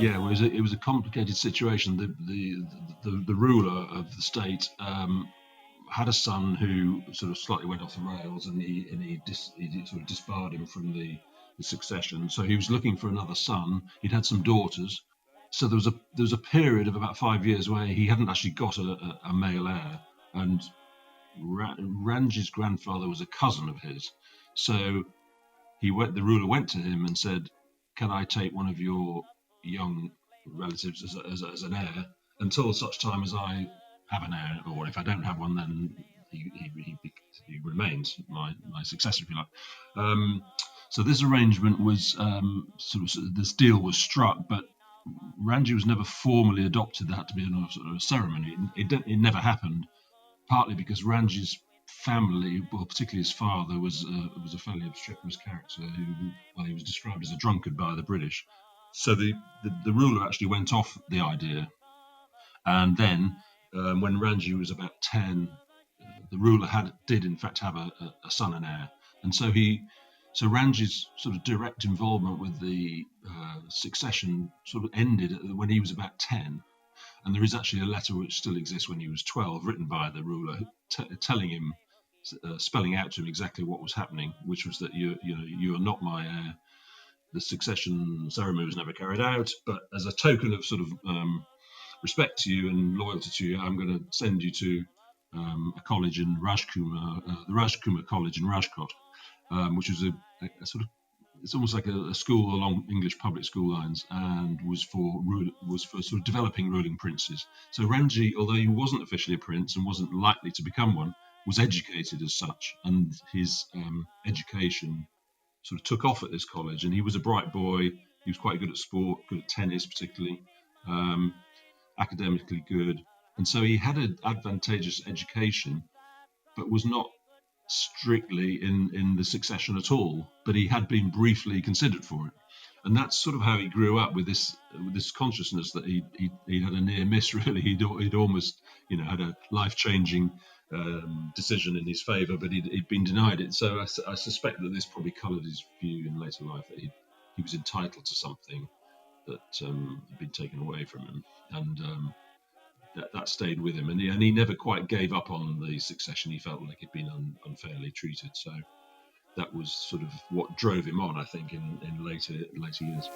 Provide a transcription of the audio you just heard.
Yeah, it was a complicated situation. The ruler of the state had a son who sort of slightly went off the rails, and he sort of disbarred him from the succession. So he was looking for another son. He'd had some daughters, so there was a period of about 5 years where he hadn't actually got a male heir, and Ranji's grandfather was a cousin of his. So the ruler went to him and said, "Can I take one of your young relatives as an heir until such time as I have an heir, or if I don't have one, then he remains my successor, if you like." So this arrangement was this deal was struck, but Ranji was never formally adopted. There had to be a sort of a ceremony. It never happened, partly because Ranji's family, well, particularly his father, was a fairly obstreperous character he was described as a drunkard by the British. So the ruler actually went off the idea, and then when Ranji was about 10, the ruler did in fact have a son and heir, and so Ranji's sort of direct involvement with the succession sort of ended when he was about 10. And there is actually a letter which still exists when he was 12, written by the ruler, telling him, spelling out to him exactly what was happening, which was that you are not my heir. The succession ceremony was never carried out, but as a token of sort of respect to you and loyalty to you, I'm going to send you to a college in Rajkumar, the Rajkumar College in Rajkot, which was a sort of, it's almost like a school along English public school lines, and was for sort of developing ruling princes. So Ranji, although he wasn't officially a prince and wasn't likely to become one, was educated as such, and his education sort of took off at this college. And he was a bright boy. He was quite good at sport, good at tennis particularly, academically good, and so he had an advantageous education, but was not strictly in the succession at all, but he had been briefly considered for it, and that's sort of how he grew up with this consciousness that he had a near miss. Really, he'd almost had a life-changing decision in his favour, but he'd been denied it. So I suspect that this probably coloured his view in later life, that he was entitled to something that had been taken away from him, and that stayed with him, and he never quite gave up on the succession. He felt like he'd been unfairly treated, so that was sort of what drove him on, I think, in later years.